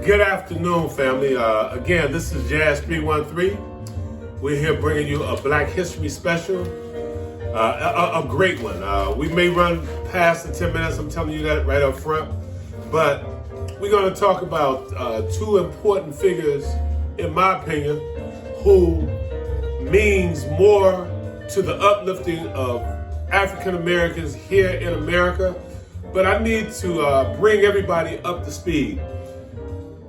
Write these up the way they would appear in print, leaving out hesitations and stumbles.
Good afternoon, family. Again, this is Jazz 313. We're here bringing you a Black History special, a great one. We may run past the 10 minutes, I'm telling you that right up front, but we're going to talk about two important figures, in my opinion, who means more to the uplifting of African Americans here in America. But I need to bring everybody up to speed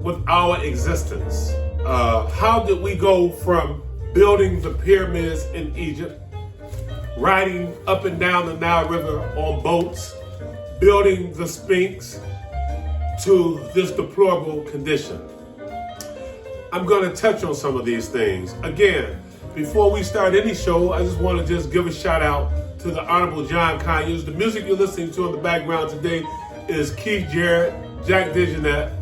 with our existence. How did we go from building the pyramids in Egypt, riding up and down the Nile River on boats, building the Sphinx, to this deplorable condition? I'm going to touch on some of these things. Again, before we start any show, I just want to give a shout out to the Honorable John Conyers. The music you're listening to in the background today is Keith Jarrett, Jack DeJohnette,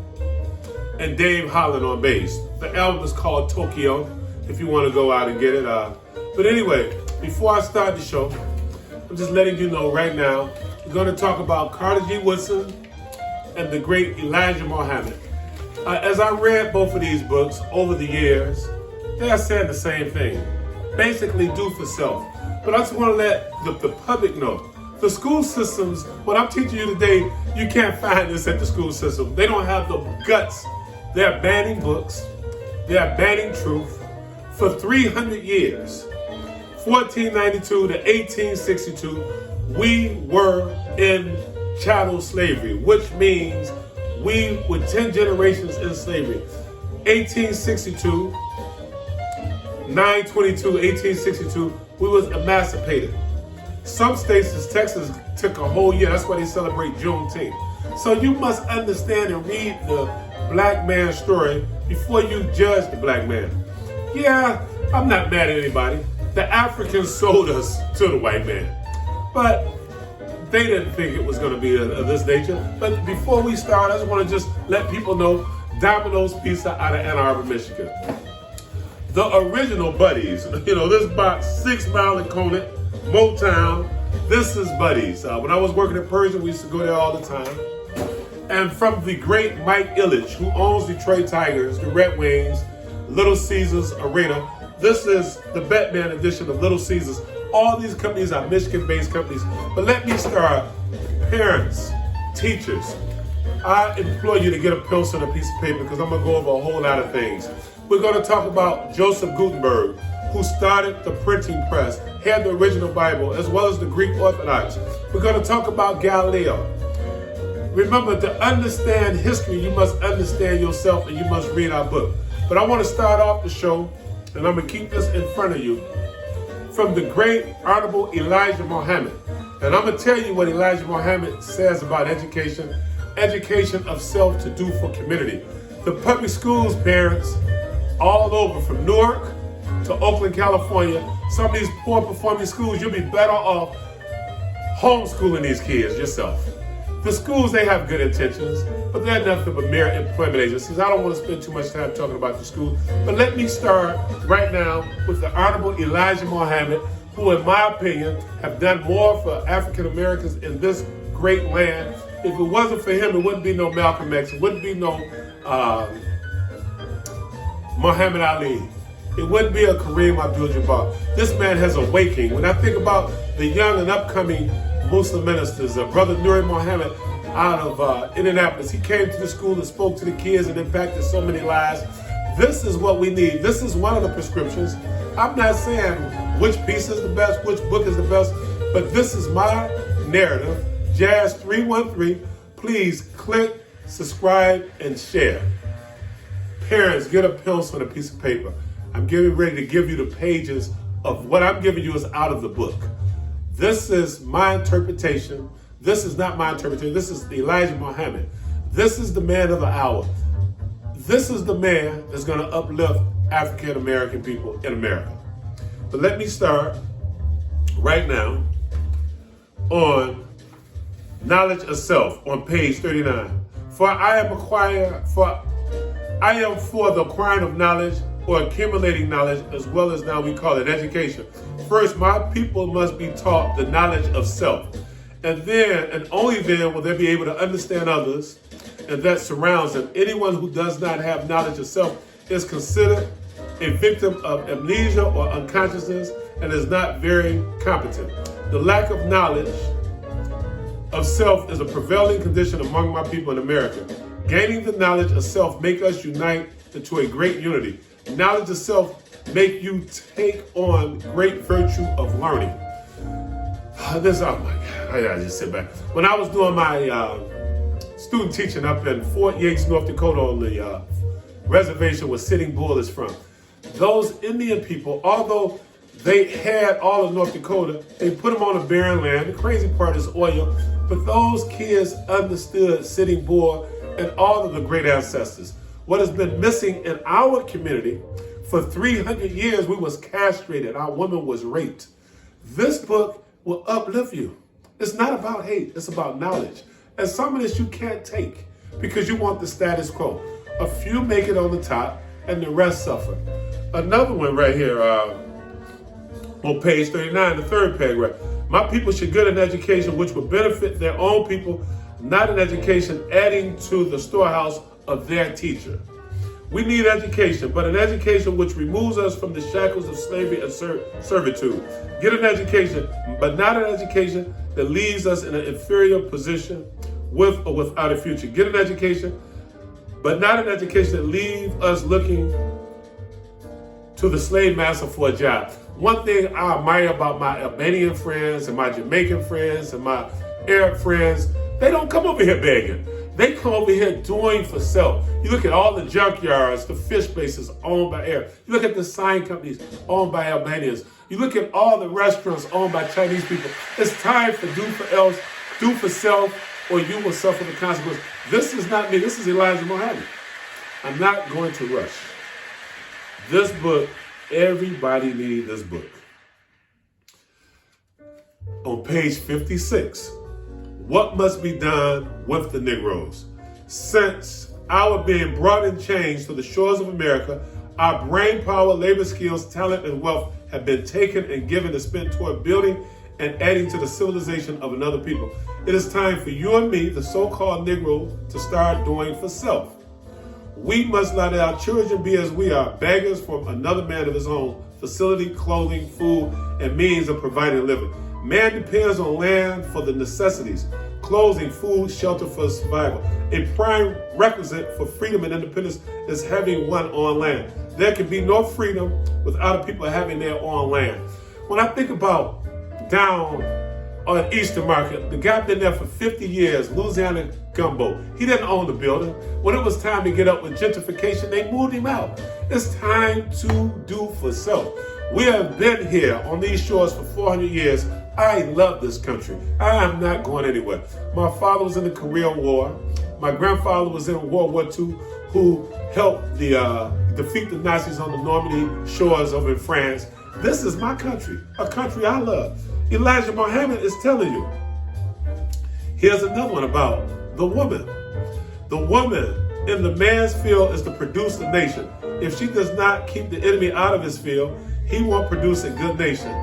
and Dave Holland on bass. The album is called Tokyo, if you want to go out and get it. But anyway, before I start the show, I'm just letting you know right now, we're going to talk about Carter G. Woodson and the great Elijah Muhammad. As I read both of these books over the years, they are saying the same thing. Basically, do for self. But I just want to let the public know, the school systems, what I'm teaching you today, you can't find this at the school system. They don't have the guts. They're banning books. They're banning truth. For 300 years, 1492 to 1862, we were in chattel slavery, which means we were 10 generations in slavery. 1862, 9/22, 1862, we was emancipated. Some states, as Texas, took a whole year. That's why they celebrate Juneteenth. So you must understand and read the black man's story before you judge the black man. Yeah, I'm not mad at anybody. The Africans sold us to the white man, but they didn't think it was going to be of this nature. But before we start, I just want to just let people know Domino's Pizza out of Ann Arbor, Michigan. The original Buddies, this box, 6 Mile and Conant, Motown. This is Buddies. When I was working at Persian, we used to go there all the time. And from the great Mike Ilitch, who owns Detroit Tigers, the Red Wings, Little Caesars Arena. This is the Batman edition of Little Caesars. All these companies are Michigan-based companies. But let me start. Parents, teachers, I implore you to get a pencil and a piece of paper because I'm going to go over a whole lot of things. We're going to talk about Joseph Gutenberg, who started the printing press, had the original Bible, as well as the Greek Orthodox. We're going to talk about Galileo. Remember, to understand history, you must understand yourself and you must read our book. But I want to start off the show, and I'm going to keep this in front of you, from the great Honorable Elijah Muhammad. And I'm going to tell you what Elijah Muhammad says about education of self to do for community. The public schools, parents, all over, from Newark to Oakland, California, some of these poor performing schools, you'll be better off homeschooling these kids yourself. The schools, they have good intentions, but they're nothing but mere employment agencies. I don't want to spend too much time talking about the school, but let me start right now with the Honorable Elijah Muhammad, who, in my opinion, have done more for African Americans in this great land. If it wasn't for him, it wouldn't be no Malcolm X, it wouldn't be no Muhammad Ali. It wouldn't be a Kareem Abdul-Jabbar. This man has awakened. When I think about the young and upcoming Muslim ministers, Brother Nuri Muhammad out of Indianapolis, he came to the school and spoke to the kids and impacted so many lives. This is what we need. This is one of the prescriptions. I'm not saying which piece is the best, which book is the best, but this is my narrative. Jazz 313. Please click, subscribe, and share. Parents, get a pencil and a piece of paper. I'm getting ready to give you the pages of what I'm giving you is out of the book. This is my interpretation. This is not my interpretation. This is Elijah Muhammad. This is the man of the hour. This is the man that's going to uplift African American people in America. But let me start right now on knowledge of self on page 39. I am for the acquiring of knowledge or accumulating knowledge, as well as now we call it education. First, my people must be taught the knowledge of self. And then, and only then, will they be able to understand others and that surrounds them. Anyone who does not have knowledge of self is considered a victim of amnesia or unconsciousness and is not very competent. The lack of knowledge of self is a prevailing condition among my people in America. Gaining the knowledge of self make us unite into a great unity. Knowledge of self make you take on great virtue of learning. Oh my God, I gotta just sit back. When I was doing my student teaching up in Fort Yates, North Dakota, on the reservation where Sitting Bull is from, those Indian people, although they had all of North Dakota, they put them on a barren land. The crazy part is oil, but those kids understood Sitting Bull and all of the great ancestors. What has been missing in our community for 300 years, we was castrated. Our women was raped. This book will uplift you. It's not about hate, it's about knowledge. And some of this you can't take because you want the status quo. A few make it on the top and the rest suffer. Another one right here on page 39, the third paragraph. My people should get an education which will benefit their own people, not an education adding to the storehouse of their teacher. We need education, but an education which removes us from the shackles of slavery and servitude. Get an education, but not an education that leaves us in an inferior position with or without a future. Get an education, but not an education that leaves us looking to the slave master for a job. One thing I admire about my Albanian friends and my Jamaican friends and my Arab friends, they don't come over here begging. They come over here doing for self. You look at all the junkyards, the fish places owned by Arab. You look at the sign companies owned by Albanians. You look at all the restaurants owned by Chinese people. It's time for do for self, or you will suffer the consequences. This is not me. This is Elijah Muhammad. I'm not going to rush. This book, everybody needs this book. On page 56, what must be done with the Negroes? Since our being brought in chains to the shores of America, our brain power, labor skills, talent, and wealth have been taken and given and spent toward building and adding to the civilization of another people. It is time for you and me, the so-called Negro, to start doing for self. We must let our children be as we are, beggars from another man of his own, facility, clothing, food, and means of providing a living. Man depends on land for the necessities, clothing, food, shelter for survival. A prime requisite for freedom and independence is having one on land. There can be no freedom without a people having their own land. When I think about down on Eastern Market, the guy been there for 50 years, Louisiana Gumbo. He didn't own the building. When it was time to get up with gentrification, they moved him out. It's time to do for self. We have been here on these shores for 400 years. I love this country. I am not going anywhere. My father was in the Korean War. My grandfather was in World War II, who helped defeat the Nazis on the Normandy shores over in France. This is my country, a country I love. Elijah Muhammad is telling you. Here's another one about the woman. The woman in the man's field is to produce a nation. If she does not keep the enemy out of his field, he won't produce a good nation.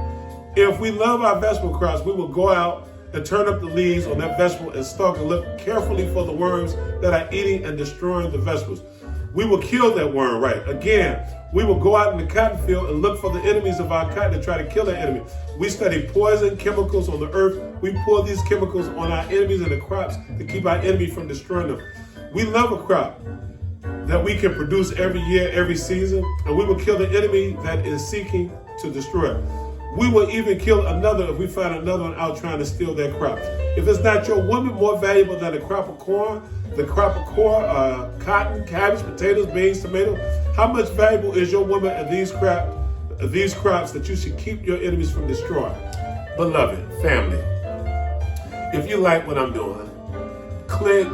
If we love our vegetable crops, we will go out and turn up the leaves on that vegetable and stalk and look carefully for the worms that are eating and destroying the vegetables. We will kill that worm, right? Again, we will go out in the cotton field and look for the enemies of our cotton and try to kill the enemy. We study poison chemicals on the earth. We pour these chemicals on our enemies and the crops to keep our enemy from destroying them. We love a crop that we can produce every year, every season, and we will kill the enemy that is seeking to destroy it. We will even kill another if we find another one out trying to steal their crop. If it's not your woman more valuable than a crop of corn, the crop of corn, cotton, cabbage, potatoes, beans, tomatoes, how much valuable is your woman and these crops that you should keep your enemies from destroying? Beloved family, if you like what I'm doing, click,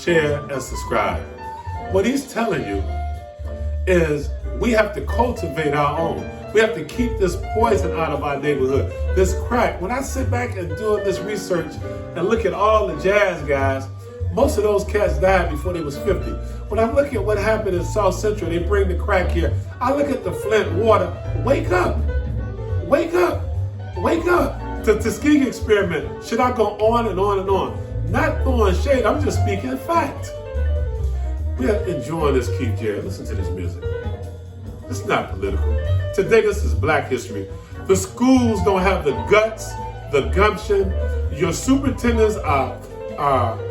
share, and subscribe. What he's telling you is we have to cultivate our own. We have to keep this poison out of our neighborhood. This crack. When I sit back and do this research and look at all the jazz guys, most of those cats died before they was 50. When I look at what happened in South Central, they bring the crack here. I look at the Flint water. Wake up. Wake up. Wake up. The Tuskegee experiment. Should I go on and on and on? Not throwing shade. I'm just speaking fact. We're enjoying this Keith Jarrett. Listen to this music. It's not political. Today, this is Black history. The schools don't have the guts, the gumption. Your superintendents are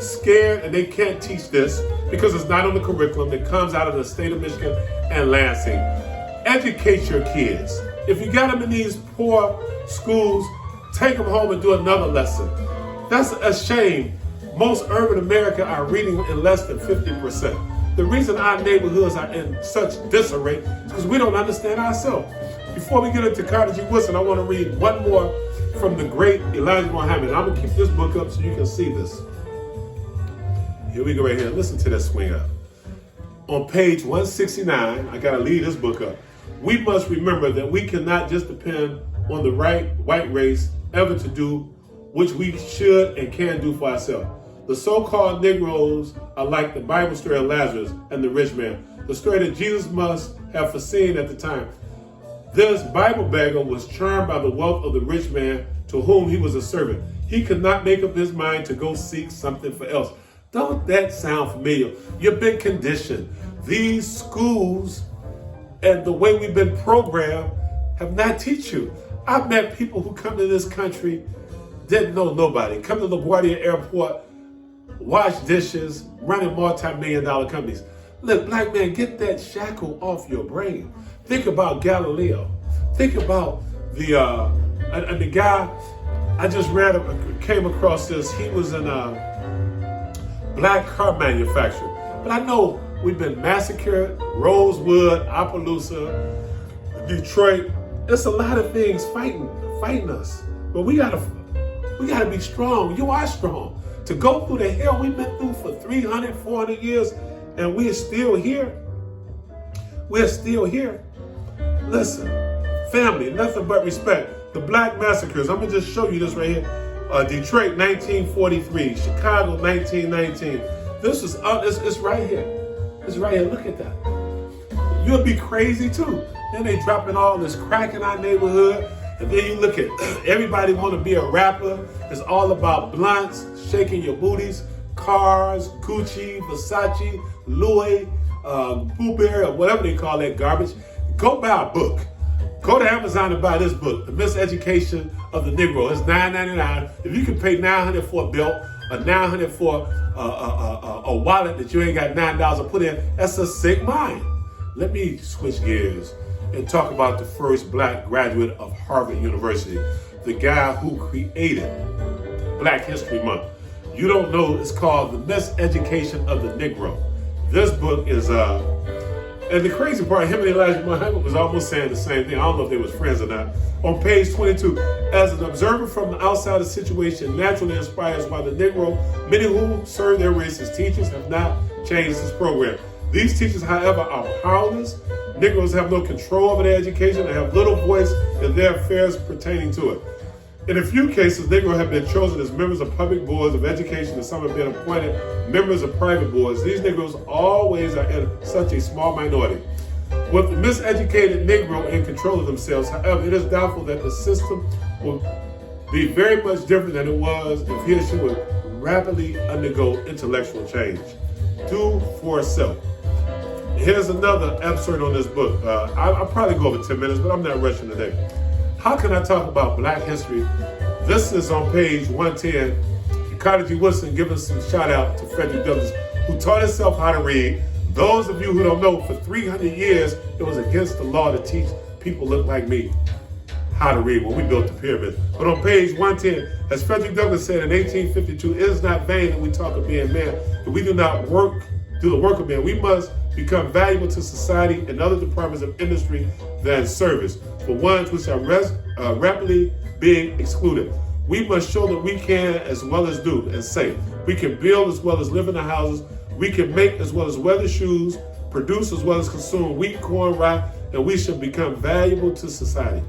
scared and they can't teach this because it's not on the curriculum. It comes out of the state of Michigan and Lansing. Educate your kids. If you got them in these poor schools, take them home and do another lesson. That's a shame. Most urban America are reading in less than 50%. The reason our neighborhoods are in such disarray is because we don't understand ourselves. Before we get into Carter G. Woodson, I want to read one more from the great Elijah Muhammad. I'm going to keep this book up so you can see this. Here we go right here. Listen to this swing up. On page 169, I got to leave this book up. We must remember that we cannot just depend on the white race ever to do which we should and can do for ourselves. The so-called Negroes are like the Bible story of Lazarus and the rich man, the story that Jesus must have foreseen at the time. This Bible beggar was charmed by the wealth of the rich man to whom he was a servant. He could not make up his mind to go seek something for else. Don't that sound familiar? You've been conditioned. These schools and the way we've been programmed have not teach you. I've met people who come to this country, didn't know nobody, come to LaGuardia Airport, wash dishes, running multi-million-dollar companies. Look, black man, get that shackle off your brain. Think about Galileo. Think about the guy I just came across this. He was in a black car manufacturer. But I know we've been massacred, Rosewood, Appaloosa, Detroit. There's a lot of things fighting us. But we gotta be strong. You are strong. To go through the hell we've been through for 300, 400 years, and we're still here. We're still here. Listen, family, nothing but respect. The black massacres, I'm gonna just show you this right here. Detroit, 1943, Chicago, 1919. This is, it's right here. It's right here, look at that. You'll be crazy too. Then they dropping all this crack in our neighborhood. And then you look at everybody want to be a rapper. It's all about blunts, shaking your booties, cars, Gucci, Versace, Louis, Blueberry, or whatever they call that garbage. Go buy a book. Go to Amazon and buy this book, The Miseducation of the Negro. It's $9.99. If you can pay $900 for a belt, or $900 for a wallet that you ain't got $9 to put in, that's a sick mind. Let me switch gears and talk about the first black graduate of Harvard University, the guy who created Black History Month. You don't know, it's called The Miseducation of the Negro. This book is, and the crazy part, him and Elijah Muhammad was almost saying the same thing. I don't know if they was friends or not. On page 22, as an observer from the outside of the situation naturally inspires by the Negro, many who serve their race as teachers have not changed this program. These teachers, however, are powerless. Negroes have no control over their education and have little voice in their affairs pertaining to it. In a few cases, Negroes have been chosen as members of public boards of education, and some have been appointed members of private boards. These Negroes always are in such a small minority. With the miseducated Negro in control of themselves, however, it is doubtful that the system will be very much different than it was if he or she would rapidly undergo intellectual change. Do for self. Here's another excerpt on this book. I'll probably go over 10 minutes, but I'm not rushing today. How can I talk about black history? This is on page 110. Carter G. Woodson giving some shout out to Frederick Douglass, who taught himself how to read. Those of you who don't know, for 300 years, it was against the law to teach people look like me how to read when we built the pyramid. But on page 110, as Frederick Douglass said in 1852, it is not vain that we talk of being man, but we do not do the work of man. We must become valuable to society and other departments of industry than service, for ones which are rapidly being excluded. We must show that we can as well as do and say. We can build as well as live in the houses. We can make as well as wear the shoes, produce as well as consume wheat, corn, rye, and we should become valuable to society.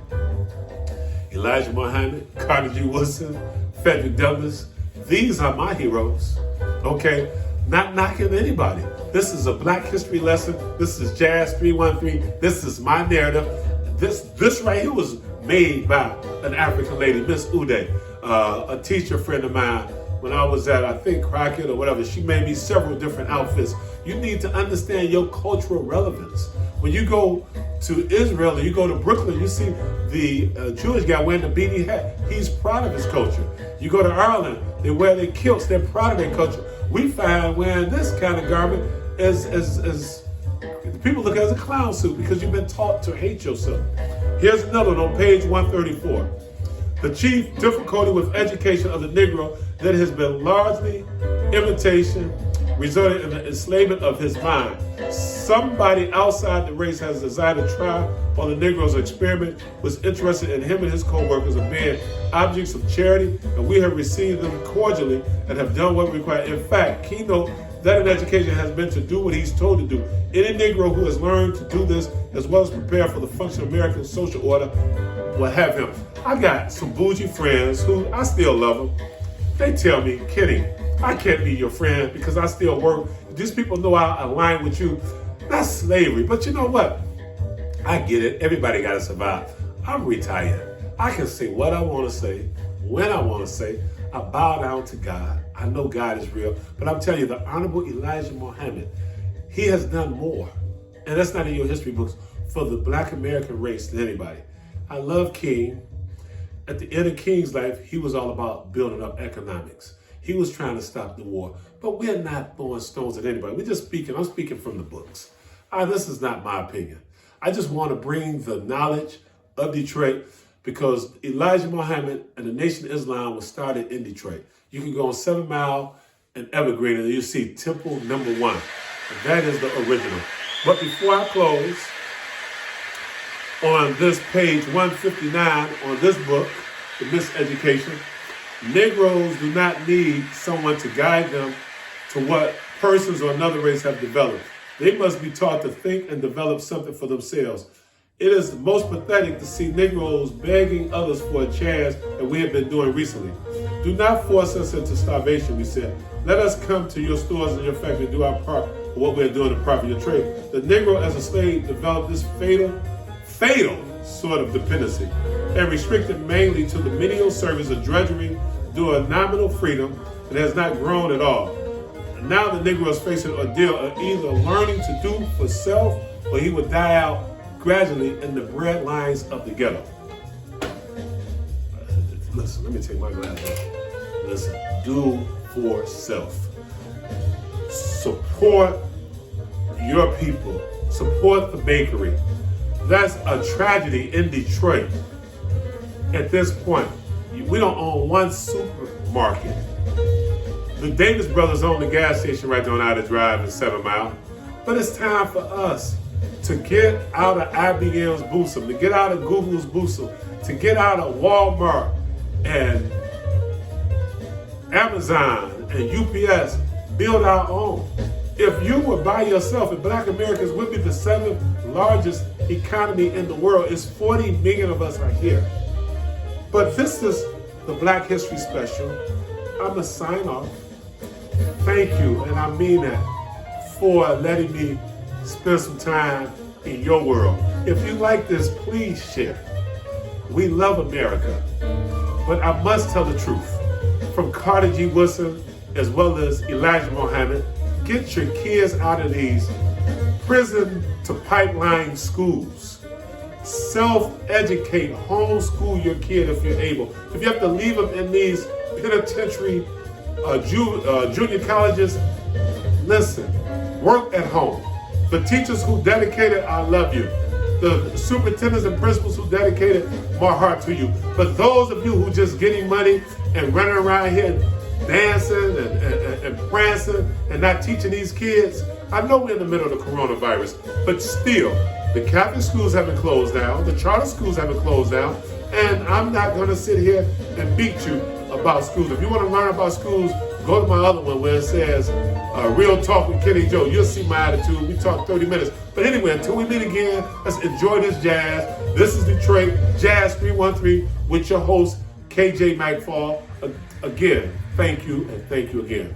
Elijah Muhammad, Carter G. Woodson, Frederick Douglass, these are my heroes, okay? Not knocking anybody. This is a black history lesson. This is Jazz 313. This is my narrative. This right here was made by an African lady, Miss Uday, a teacher friend of mine. When I was at, I think, Crockett or whatever, she made me several different outfits You need to understand your cultural relevance. When you go to Israel and you go to Brooklyn, you see the Jewish guy wearing the beanie hat. He's proud of his culture. You go to Ireland, they wear their kilts. They're proud of their culture. We find wearing this kind of garment as people look at it as a clown suit because you've been taught to hate yourself. Here's another one on page 134. The chief difficulty with education of the Negro that has been largely imitation, resulted in the enslavement of his mind. Somebody outside the race has decided to try on the Negro's experiment, was interested in him and his co-workers of being objects of charity, and we have received them cordially and have done what we require. In fact, keynote that in education has been to do what he's told to do. Any Negro who has learned to do this, as well as prepare for the function of American social order, will have him. I got some bougie friends who I still love them. They tell me, Kenny, I can't be your friend because I still work. These people know I align with you. That's slavery. But you know what? I get it. Everybody got to survive. I'm retired. I can say what I want to say, when I want to say. I bow down to God. I know God is real. But I'm telling you, the Honorable Elijah Muhammad, he has done more. And that's not in your history books for the Black American race than anybody. I love King. At the end of King's life, he was all about building up economics. He was trying to stop the war. But we're not throwing stones at anybody. We're just speaking. I'm speaking from the books. This is not my opinion. I just want to bring the knowledge of Detroit because Elijah Muhammad and the Nation of Islam was started in Detroit. You can go on 7 Mile and Evergreen and you see Temple number 1. And that is the original. But before I close, on this page 159 on this book, The Miseducation, Negroes do not need someone to guide them to what persons or another race have developed. They must be taught to think and develop something for themselves. It is most pathetic to see Negroes begging others for a chance that we have been doing recently. Do not force us into starvation, we said. Let us come to your stores and your factory and do our part for what we are doing to profit your trade. The Negro as a slave developed this fatal sort of dependency and restricted mainly to the menial service of drudgery due a nominal freedom and has not grown at all. And now the Negro is facing an ordeal of either learning to do for self or he would die out gradually in the bread lines of the ghetto. Listen, let me take my glass off. Listen, do for self. Support your people. Support the bakery. That's a tragedy in Detroit. At this point, we don't own one supermarket. The Davis brothers own the gas station right down Ida Drive in 7 Mile. But it's time for us to get out of IBM's bosom, to get out of Google's bosom, to get out of Walmart and Amazon and UPS, build our own. If you were by yourself, and Black Americans would be the 7th largest economy in the world, it's 40 million of us are here. But this is the Black History Special. I'm gonna sign off. Thank you, and I mean that, for letting me spend some time in your world. If you like this, please share. We love America, but I must tell the truth. From Carter G. Woodson, as well as Elijah Muhammad, get your kids out of these prison to pipeline schools. Self-educate, homeschool your kid if you're able. If you have to leave them in these penitentiary junior colleges, listen, work at home. The teachers who dedicated, I love you. The superintendents and principals who dedicated, my heart to you. But those of you who just getting money and running around here dancing and prancing and not teaching these kids, I know we're in the middle of the coronavirus, but still, the Catholic schools haven't closed down, the charter schools haven't closed down, and I'm not gonna sit here and beat you about schools. If you wanna learn about schools, go to my other one where it says, Real Talk with Kenny Joe. You'll see my attitude. We talk 30 minutes. But anyway, until we meet again, let's enjoy this jazz. This is Detroit Jazz 313 with your host, KJ McFall. Again, thank you and thank you again.